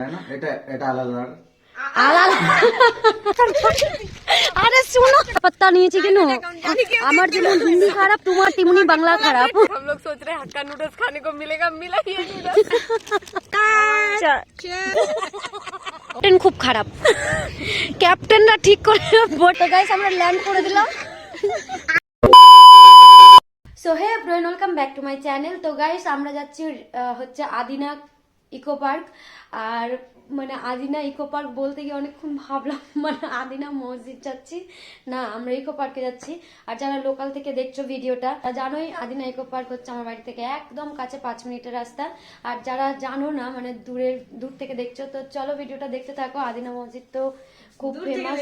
এটা আলাদা আরে শুনো पत्ता নিয়েছি কেন আমার যেমন হিন্দি খারাপ তোমার তেমনি বাংলা খারাপ हम लोग सोच रहे हैं हक्का नूडल्स खाने को मिलेगा मिला ये नूडल्स ক্যাপ্টেন খুব খারাপ ক্যাপ্টেনরা ঠিক করে তো গাইস আমরা ল্যান্ড করে দিলাম so hey everyone welcome back to my channel. তো গাইস আমরা যাচ্ছি হচ্ছে আদিনা ইকো পার্ক। আর মানে আদিনা ইকো পার্ক বলতে গিয়ে অনেকক্ষণ ভাবলাম মানে আদিনা মসজিদ যাচ্ছি না, আমরা ইকো পার্কে যাচ্ছি। আর যারা লোকাল থেকে দেখছো ভিডিওটা জানোই আদিনা ইকো পার্ক হচ্ছে আমার বাড়ি থেকে একদম কাছে 5 মিনিটের রাস্তা। আর যারা জানো না মানে দূর থেকে দেখছো তো চলো ভিডিওটা দেখতে থাকো। আদিনা মসজিদ তো খুব ফেমাস,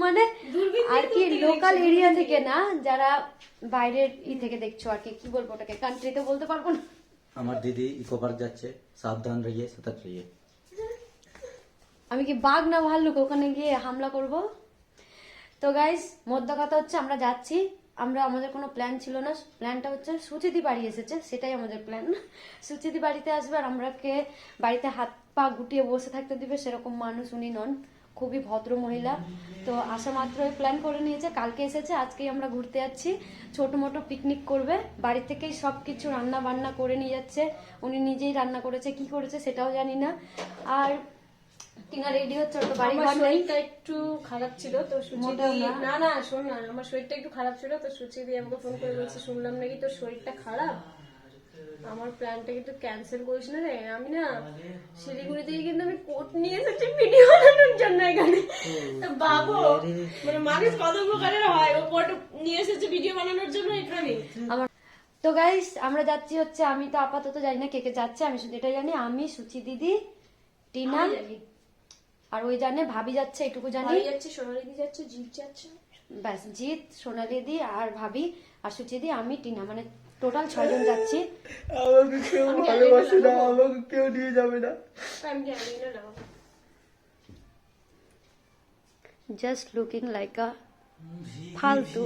মানে আর কি লোকাল এরিয়া থেকে না, যারা বাইরের থেকে দেখছো আর কি বলবো ওটাকে কান্ট্রিতে বলতে পারবো না। আমার দিদি ইকো পার্ক যাচ্ছে, সাবধান রহিয়ে সতর্ক রহিয়ে। আমি কি বাঘ না ভাল্লুক ওখানে গিয়ে হামলা করব? তো গাইস মধ্য কথা হচ্ছে আমরা যাচ্ছি, আমাদের কোনো প্ল্যান ছিল না। প্ল্যানটা হচ্ছে সুচিদি বাড়ি এসেছে, সেটাই আমাদের প্ল্যান। সুচিদি বাড়িতে আসবে আর আমরাকে বাড়িতে হাত পা গুটিয়ে বসে থাকতে দিবে সেরকম মানুষ উনি নন, খুবই ভদ্র মহিলা। তো আসা মাত্রই প্ল্যান করে নিয়েছে, কালকে এসেছে, আজকেই আমরা ঘুরতে যাচ্ছি। ছোট মোটো পিকনিক করবে, বাড়ি থেকেই সবকিছু রান্না বান্না করে নিয়ে যাচ্ছে। উনি নিজেই রান্না করেছে, কি করেছে সেটাও জানি না। আর টিনা রেডি হচ্ছে, ওর তো বাড়ি ঘর নেই। একটু খারাপ ছিল তো সুচিদি না শোন না, আমার শরীরটা একটু খারাপ ছিল তো সুচিদি আমাকে ফোন করে বলছে শুনলাম নাকি তোর শরীরটা খারাপ, আমার প্ল্যানটা কিন্তু ক্যান্সেল করিস না রে। আমি না শিলিগুড়ি থেকে কিন্তু আমি কোট নিয়ে এসেছি ভিডিও বানানোর জন্য এখানে। বাবু মানে মানুষ কত প্রকারের হয়, ও কোট নিয়ে এসেছে ভিডিও বানানোর জন্য এখানে। তো গাইস আমরা যাচ্ছি হচ্ছে, আমি তো আপাতত জানি না কে কে যাচ্ছে, আমি শুধু এটাই জানি আমি, সুচি দিদি, টিনা আর ওই জানে ভাবি যাচ্ছে, এটুকু জানি। যাচ্ছে সোনালি দি যাচ্ছে, জিৎ যাচ্ছে, ব্যাস জিৎ, সোনালি দি আর ভাবি আর সুচি দি, আমি, টিনা, মানে টোটাল 6 জন যাচ্ছি। আমাকে কেউ ভালোবাসে না, আমাকে কেউ নিয়ে যাবে না। আমি জানি না জাস্ট লুকিং লাইক আ ফালতু।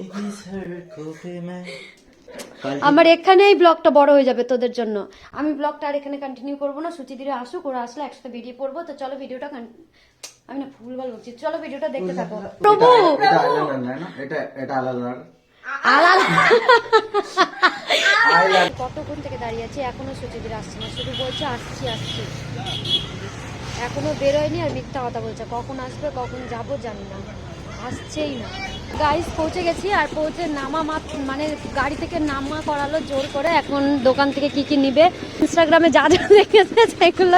আমার এখানেই ব্লগটা বড় হয়ে যাবে তোদের জন্য, আমি ব্লগটা আর এখানে কন্টিনিউ করবো না। সুচিদিরা আসুক, ওরা আসলে একসাথে ভিডিও করবো। তো চলো ভিডিওটা আমি না ভুলভাল বলছি, চলো ভিডিওটা দেখতে থাকো। প্রভু এটা আলাদা কতক্ষণ থেকে দাঁড়িয়ে আছি, এখনো সুচিদিরা আসছে না, শুধু বলছে আসছি আসছি, এখনো বেরোয়নি আর মিথ্যা কথা বলছে। কখন আসবে কখন যাবো জানি না, আসছেই না। গাইস পৌঁছে গেছি, আর পৌঁছে নামা মানে গাড়ি থেকে নামা করালো জোর করে। এখন দোকান থেকে কি কি নিবে, ইনস্টাগ্রামে যা যা দেখেছে সেগুলো।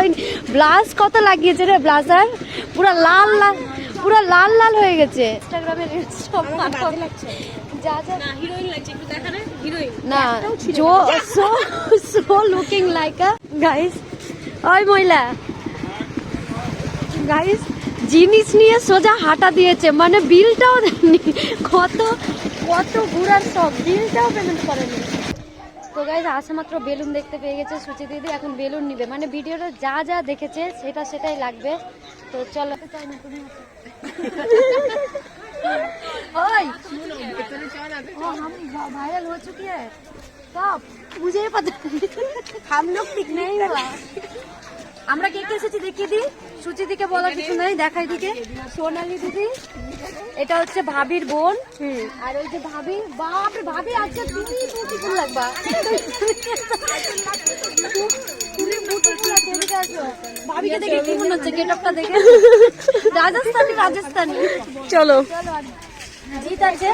ব্লাউজ কত লাগিয়েছে রে, ব্লাজার পুরো লাল লাল, পুরো লাল লাল হয়ে গেছে। ইনস্টাগ্রামে সব লাগছে, যা যা হিরোইন লাগছে, একটু দেখা না হিরোইন না, সো লুকিং লাইক আ গাইস। ওই মহিলা গাইস জিনিস নিয়ে সোজা হাঁটা দিয়েছে, মানে বিলটাও দেয়নি। কত কত ঘুরার সব, বিলটাও পেমেন্ট করেনি। তো গাইস আসা মাত্র বেলুন দেখতে পেয়ে গেছে সুচি দিদি, এখন বেলুন নিবে, মানে ভিডিওটা যা যা দেখেছে সেটাই লাগবে। তো চলো ओए हम वायरल हो चुकी है कब मुझे पता हम लोग ठीक नहीं हुआ। আমরা কে কে এসেছি দেখিয়ে দিই, সুচি দিকে বলা কিছু নাই, দেখাই দিকে। সোনালি দিদি, এটা হচ্ছে ভাবির বোন, আর ওই যে ভাবি, বাপরে ভাবি আজকে দিদি তুমি কি লাগবা, তুমি বুটিগুলো দেখে আসো। ভাবিকে দেখে কি মনে হচ্ছে, গেটআপটা দেখে রাজস্থানি। চলো জিত আছে,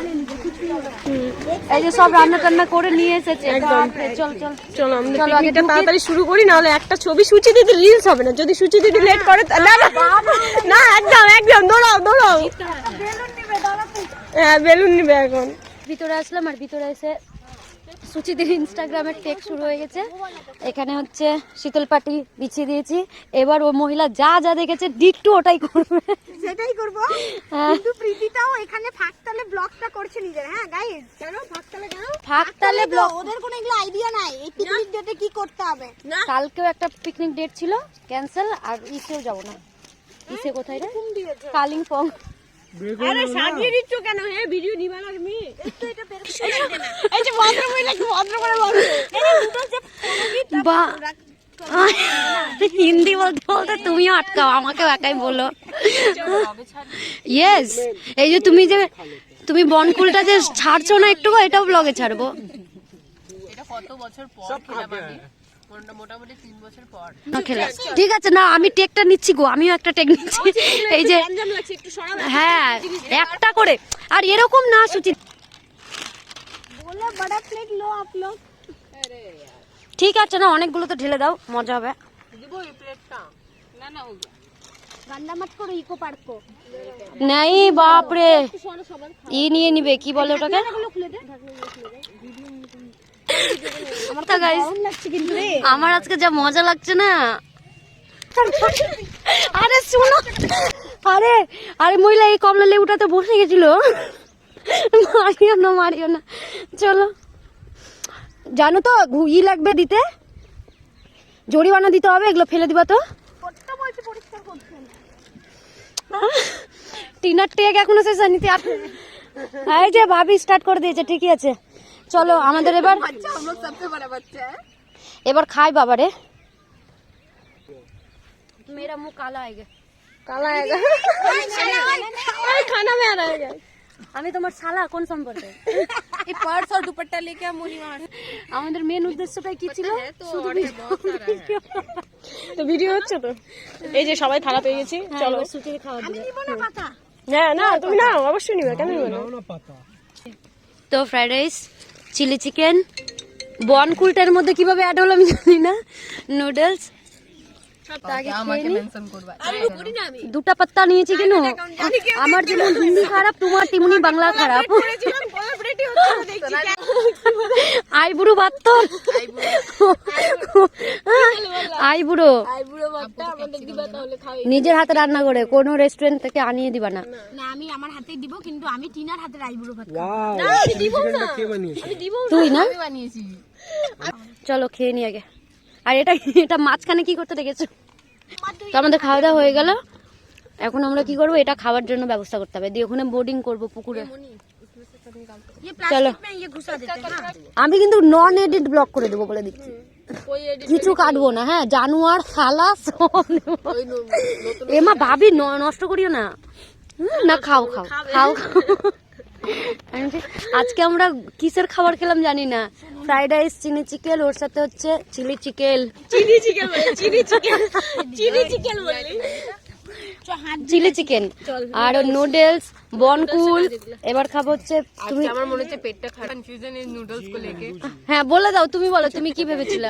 এই যে সব রান্না টান্না করে নিয়ে এসেছে। চল চল চলো আমরা পিকনিকটা তাড়াতাড়ি শুরু করি, নাহলে একটা ছবি সুচি দিদি রিলস হবে না। যদি সুচি দিদি লেট করে না না একদম দৌড়াও। হ্যাঁ বেলুন নিবে এখন। ভিতরে আসলাম, আর ভিতরে এসে সুচিদির ইনস্টাগ্রামের টেক শুরু হয়ে গেছে। এখানে হচ্ছে শীতল পাটি বিছিয়ে দিয়েছি, এবার ও মহিলা যা যা দেখেছে ডিট্টু ওটাই করবে, সেটাই করব। কিন্তু প্রীতিটাও এখানে ফাঁকতালে ব্লগটা করছে নিজের। হ্যাঁ গাইস, কেন ফাঁকতালে, কেন ফাঁকতালে ব্লগ? ওদের কোনো এগুলো আইডিয়া নাই এই পিকনিক ডেটে কি করতে হবে। কালকেও একটা পিকনিক ডেট ছিল ক্যান্সেল, আর ইসেও যাব না। ইসে কোথায় রে? কালিম্পং। আরে সাজিয়ে দিচ্ছ কেন? হ্যাঁ ভিডিও নিবা না তুমি, একটু এটা বের করে এই যে ভদ্র মহিলা কি ভদ্র করে বল, এই দুটো যে বা হিন্দি বলতে বলতে তুমিও আটকাও, আমাকেও একাই বলো। ইয়েস, এই যে তুমি বনকুলটা যে ছাড়ছো না একটু, এটাও ব্লগে ছাড়বো। এটা কত বছর পর খেলাম আমি, মোটামুটি 3 বছর পর খেলা। ঠিক আছে না, আমি টেকটা নিচ্ছি গো, আমিও একটা টেক নিচ্ছি। এই যে হ্যাঁ একটা করে, আর এরকম না সুচিত। बोला बड़ा प्लेट लो आप लोग। ঠিক আছে না, অনেকগুলো তো ঢেলে দাও, মজা হবে। দিব এই প্লেটটা? না না हो गया। गंदा मत करो इको पार्क को। নাই বাপরে, ই নিয়ে নিবে, কি বলে ওটাকে? আমার আজকে যা মজা লাগছে না। আরে শুনো, আরে আরে মহিলা এই কমলা লেবুটাতে বসে গেছিল। মারিও না, চলো। জানো তো ই লাগবে দিতে, জরিমানা দিতে হবে, এগুলো ফেলে দিবা তো। টিনার টেক এখনো শেষ হয়নি। এই যে ভাবি স্টার্ট করে দিয়েছে, ঠিকই আছে। চলো আমাদের এবার খাই বাবারে। मेरा मुंह काला आएगा, काला आएगा। खाना में आ रहा है। আমি তোমার শালা কোন সম্পর্কে? এই পার্স আর দুপাট্টা लेके आ मुनी मार। আমাদের মেন উদ্দেশ্যটাই কি ছিল? শুধু তো ভিডিও হচ্ছে তো। এই যে সবাই থালা পেয়ে গেছি, চলো সুচিকে খাওয়া দিবে। না না তুমি নাও, অবশ্যই নিবে, কেন নিবে না? তো ফ্রাইড রাইস, চিলি চিকেন, বনকুলটার মধ্যে কিভাবে অ্যাড হলো আমি জানি না, নুডলস। দুটা পাত্তা নিয়েছি কেন? আমার যেমন হিন্দি খারাপ, তোমার তেমনি বাংলা খারাপ। আইবুড়ো ভাত তো, আইবুড়ো নিজের হাতে রান্না করে, কোন রেস্টুরেন্ট থেকে আনিয়ে দিবা না। না আমি আমার হাতেই দিব, কিন্তু আমি টিনার হাতে আইবুড়ো ভাত তুই না? চলো খেয়ে নি আগে। আর এটা মাঝখানে কি করতে রেখেছো? তো আমাদের খাওয়া দাওয়া হয়ে গেল, এখন আমরা কি করবো, এটা খাওয়ার জন্য ব্যবস্থা করতে হবে, দিয়ে ওখানে বোর্ডিং করবো পুকুরে। চলো, আমি কিন্তু নন এডিট ব্লগ করে দেবো বলে দিচ্ছি, কিছু কাটবো না। হ্যাঁ, জানুয়ার শালা সব এমা ভাবি নষ্ট করিও না। না খাও খাও খাও। আজকে আমরা কিসের খাবার খেলাম জানি না, ফ্রাইড রাইস, চিলি চিকেন, ওর সাথে হচ্ছে চিলি চিকেন, চিলি চিকেন আর নুডলস, বনকুল। এবার খাবো হচ্ছে, তুমি আমার মনে হচ্ছে পেটটা খারাপ, কনফিউশন এই নুডলস को लेके। হ্যাঁ বলে দাও, তুমি বলো তুমি কি ভেবেছিলে?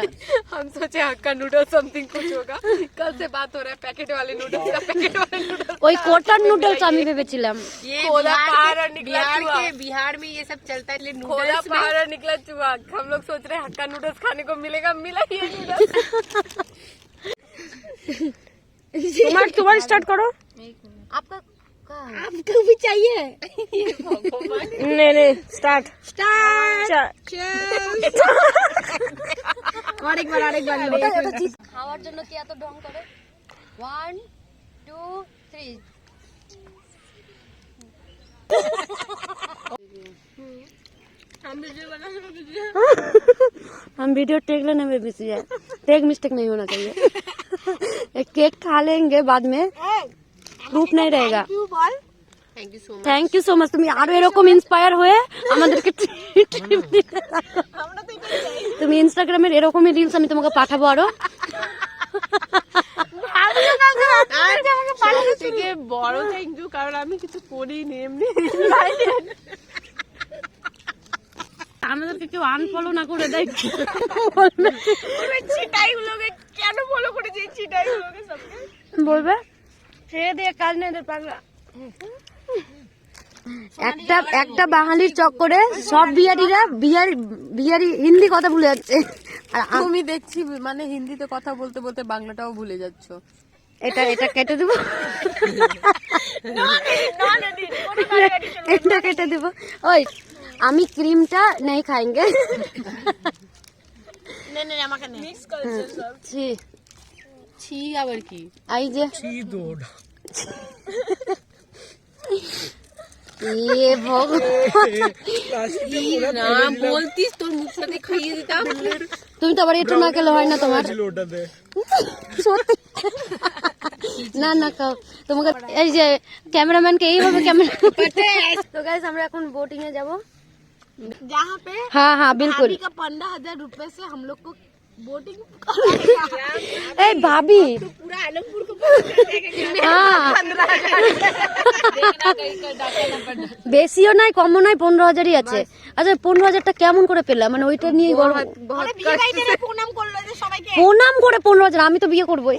हम सोचे हक्का नूडल्स समथिंग कुछ होगा, कल से बात हो रहा है पैकेट वाले नूडल्स का, पैकेट वाले नूडल्स। ওই কোটার নুডলস আমি ভেবেছিলাম। ये खोदा पहाड़ और निकला चूहा, बिहार में ये सब चलता है, इसलिए खोदा पहाड़ और निकला चूहा। हम लोग सोच रहे हैं हक्का नूडल्स खाने को मिलेगा, मिला ये नूडल्स। तुम्हारा स्टार्ट करो। आपको भी चाहिए? नहीं स्टार्ट और एक बार খাওয়ার জন্য কি এত ঢং করে? 1 2 3 हम वीडियो टेक लेने में बिजी है, टेक मिस्टेक नहीं होना चाहिए। एक केक खा लेंगे बाद में, প্রুফ नहीं रहेगा। Thank you so much. তুমি আরো এরকম ইন্সপায়ার হয়ে আমাদেরকে ট্রিপ দিতে থাকো। তুমি ইনস্টাগ্রামের এরকমই রিলস আমি তোমাকে পাঠাবো আরো। থেকে বড় থ্যাংক ইউ, কারণ আমি কিছু করিনি এমনি। আমাদেরকে কেউ আনফলো না করে দেয়, চিটাইগুলোকে কেন ফলো করেছি? চিটাইগুলোকে সবকে বলবে ছেড়ে দিয়ে কাজ নেই এদের পাগলা। একটা বাঙালির চক্করে সব বিহারি হিন্দি কথা ভুলে যাচ্ছে। আর তুমি দেখছি মানে হিন্দিতে কথা বলতে বলতে বাংলাটাও ভুলে যাচ্ছ। এটা কেটে দেবো, এটা কেটে দেবো। ওই আমি ক্রিমটা নেই খাएंगे। ছি আবার কি? এই যে এ ভগবান, না বলতিস তোর মুখ সাথে খাইয়ে দিতাম। তুমি তো আবার একটু না খেলে হয় না তোমার। সত্যি না না খাও তোমাকে, এই যে ক্যামেরাম্যানকে এইভাবে ক্যামেরা। তো গাইস আমরা এখন বোটিং এ যাবো। जहाँ पे हाँ हाँ बिल्कुल। भाभी का 15,000 रुपए से हम लोग को बोटिंग এই ভাবি पूरा आलमपुर को হ্যাঁ বেশিও নাই কমও নাই, 15,000ই আছে। আচ্ছা 15,000টা কেমন করে পেলাম, মানে ওইটা নিয়ে গর্ব। মানে বিয়ে বাড়িতে না প্রণাম করলো যে সবাইকে। প্রণাম করে 15,000, আমি তো বিয়ে করবোই।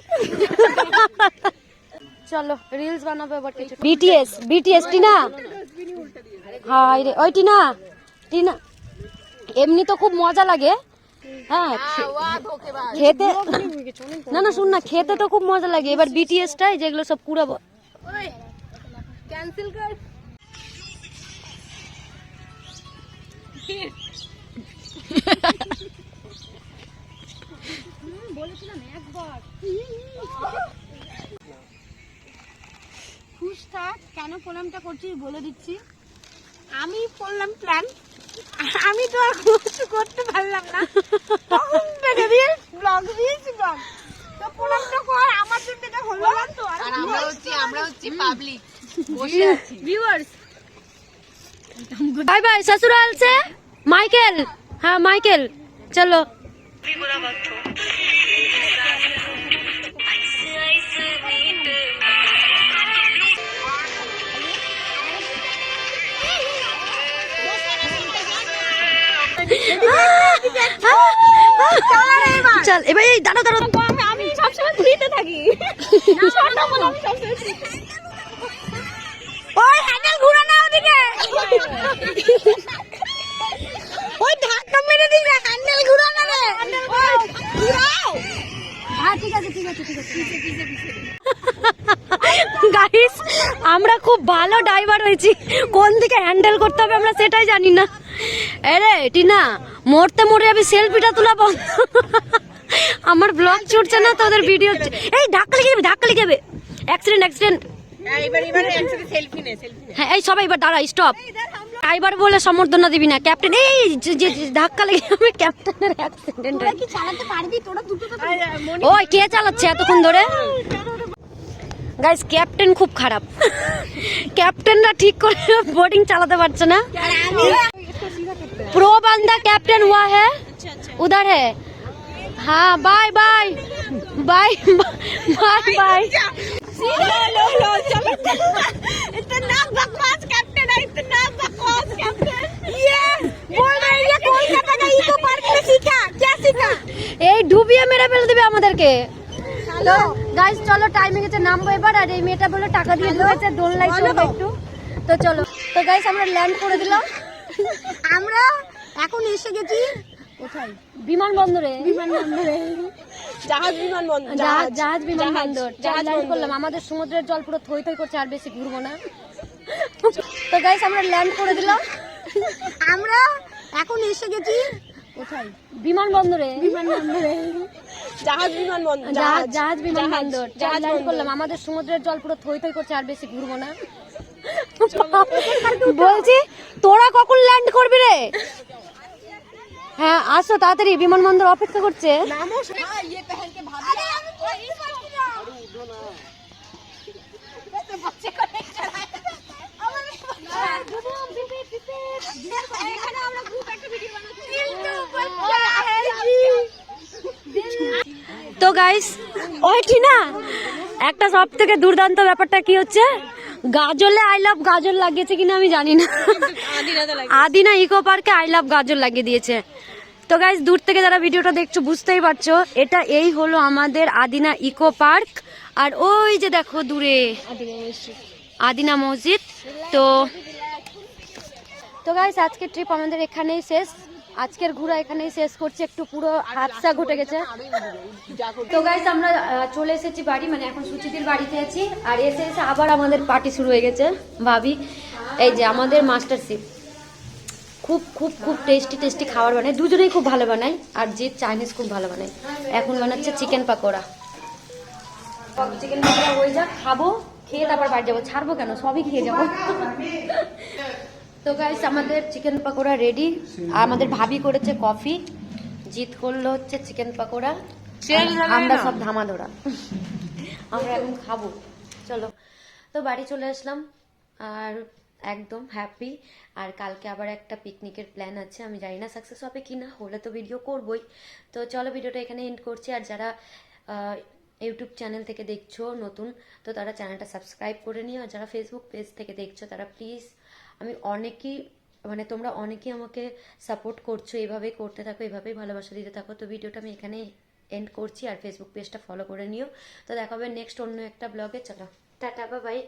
চলো রিলস বানাবো এবার কিছু। বিটিএস বিটিএস টিনা, হাই রে ওই টিনা টিনা, এমনি তো খুব মজা লাগে। হ্যাঁ খেতে, না না শুন না, খেতে তো খুব মজা লাগে। এবার বিটিএসটাই যেগুলো সব কুড়াবো। ক্যান্সেল কর। খুশ থাক, কেন প্রণামটা করছিস বলে দিচ্ছি। আমি করলাম প্ল্যান, আমি তো আর কিছু করতে পারলাম না, তখন বেঁধে দিয়ে ব্লগ দিয়েছি। ব্লগ তো প্রণামটা কর, আমার জন্য এটা হলো না তো। আর আমরা হচ্ছি পাবলিক, বসে আছি ভিউয়ার্স। बाय बाय ससुराल से माइकल। हाँ माइकल चलो। চল এবার এই দাঁড়াও দাঁড়াও, আমি সবসময় ফ্রিতে থাকি। আমি সবসময় ফ্রিতে। ওই হ্যান্ডেল ঘুরা না ওদিকে, ওই ধাক্কা মেরে দিস না, হ্যান্ডেল ঘুরা না রে, ওই ঘুরাও। হ্যাঁ ঠিক আছে ঠিক আছে ঠিক আছে। গাইস আমরা খুব ভালো ড্রাইভার হয়েছি, কোন দিকে হ্যান্ডেল করতে হবে আমরা সেটাই জানি না। আরে টিনা মরতে মরে যাবি, সেলফিটা তোলা বন্ধ। আমার ব্লগ ছুটছে না, তোদের ভিডিও। এই ধাক্কা লেগে যাবে, ধাক্কা লেগে যাবে, অ্যাক্সিডেন্ট অ্যাক্সিডেন্ট। এবার একসাথে সেলফি নে, সেলফি নে। হ্যাঁ এই সবাই এবার দাঁড়া, স্টপ। ড্রাইভার বলে সম্বর্ধনা দিবি না, ক্যাপ্টেন। এই যে ধাক্কা লেগে যাবে, ক্যাপ্টেনের অ্যাক্সিডেন্ট। তোরা কি চালাতে পারবি? তোরা দুটো তো ওই কে চালাচ্ছে এতক্ষণ ধরে? গাইস ক্যাপ্টেন খুব খারাপ, ক্যাপ্টেনরা ঠিক করে বোটিং চালাতে পারছে না। प्रो बंदा कैप्टन हुआ है, उधर है। हाँ bye bye bye bye bye. इतना बकवास कैप्टन है, इतना बकवास कैप्टन। ये बोल रहे हैं ये कोलकाता का इको पार्क में सीखा, क्या सीखा? এই ডুবিয়ে মেরে ফেলে দিবে আমাদেরকে। তো গাইস চলো, টাইম হয়ে গেছে, নামবো এবার। আর এই মেয়েটা বলে টাকা দিয়ে ঢুকেছে, দোলনায় চলবে একটু। তো চলো, তো গাইস আমরা ল্যান্ড করে দিলাম। আমরা এখন এসে গেছি কোথায়? বিমানবন্দরে, বিমানবন্দরে, জাহাজ বিমানবন্দর, জাহাজ বিমানবন্দর ল্যান্ড করলাম। আমাদের সমুদ্রের জল পুরো থই থই করছে, আর বেশি ঘুরবো না। তো গাইস আমরা ল্যান্ড করে দিলাম। আমরা এখন এসে গেছি কোথায়? বিমানবন্দরে, বিমানবন্দরে, জাহাজ বিমানবন্দর, জাহাজ বিমানবন্দর ল্যান্ড করলাম। আমাদের সমুদ্রের জল পুরো থই থই করছে, আর বেশি ঘুরবো না। বলছি তোরা কখন ল্যান্ড করবি রে? হ্যাঁ আসো তাড়াতাড়ি, বিমানবন্দর অপেক্ষা করছে। তো গাইস ওই টিনা, একটা সব থেকে দুর্দান্ত ব্যাপারটা কি হচ্ছে, গাজলে আই লাভ গাজর লাগিয়েছে কিনা আমি জানি না, আদিনা ইকো পার্কে আই লাভ গাজর লাগিয়ে দিয়েছে। তো গাইস দূর থেকে যারা ভিডিওটা দেখছো বুঝতেই পারছো, এটা এই হলো আমাদের আদিনা ইকো পার্ক। আর ওই যে দেখো দূরে আদিনা মসজিদ। তো গাইস আজকের ট্রিপ আমাদের এখানেই শেষ, আজকের ঘোরা এখানেই শেষ করছি, একটু পুরো হাদসা ঘটে গেছে। তো গাইস আমরা চলে এসেছি বাড়ি, মানে এখন সুচিতির বাড়িতে আছি। আর এসে এসে আবার আমাদের পার্টি শুরু হয়ে গেছে। ভাবি এই যে আমাদের মাস্টার শেফ, খুব খুব খুব টেস্টি টেস্টি খাবার বানায়, দুজনেই খুব ভালো বানায়। আর যে চাইনিজ খুব ভালো বানায়, এখন বানাচ্ছে চিকেন পাকোড়া। চিকেন পাকোড়া হয়ে যাক, খাবো, খেয়ে তারপর বাড়ি যাবো, ছাড়বো কেন, সবই খেয়ে যাবো। তো গাইস আমাদের চিকেন পাকোড়া রেডি, আমাদের ভাবি করেছে কফি, জিত করলো হচ্ছে চিকেন পাকোড়া, আমরা সব ধামাধরা। আমরা এখন খাবো, চলো। তো বাড়ি চলে আসলাম আর একদম হ্যাপি। আর কালকে আবার একটা পিকনিকের প্ল্যান আছে, আমি জানি না সাকসেস হবে কি না, হলে তো ভিডিও করবই। তো চলো ভিডিওটা এখানে এন্ড করছি। আর যারা ইউটিউব চ্যানেল থেকে দেখছো নতুন, তো তারা চ্যানেলটা সাবস্ক্রাইব করে নিও। আর যারা ফেসবুক পেজ থেকে দেখছো তারা প্লিজ, আমি অনেকেই মানে তোমরা অনেকেই আমাকে সাপোর্ট করছো, এইভাবেই করতে থাকো, এইভাবেই ভালোবাসা দিতে থাকো। তো ভিডিওটা আমি এখানে এন্ড করছি, আর ফেসবুক পেজটা ফলো করে নিও। তো দেখা হবে নেক্সট অন্য একটা ব্লগে। চলো টাটা, বাই বাই।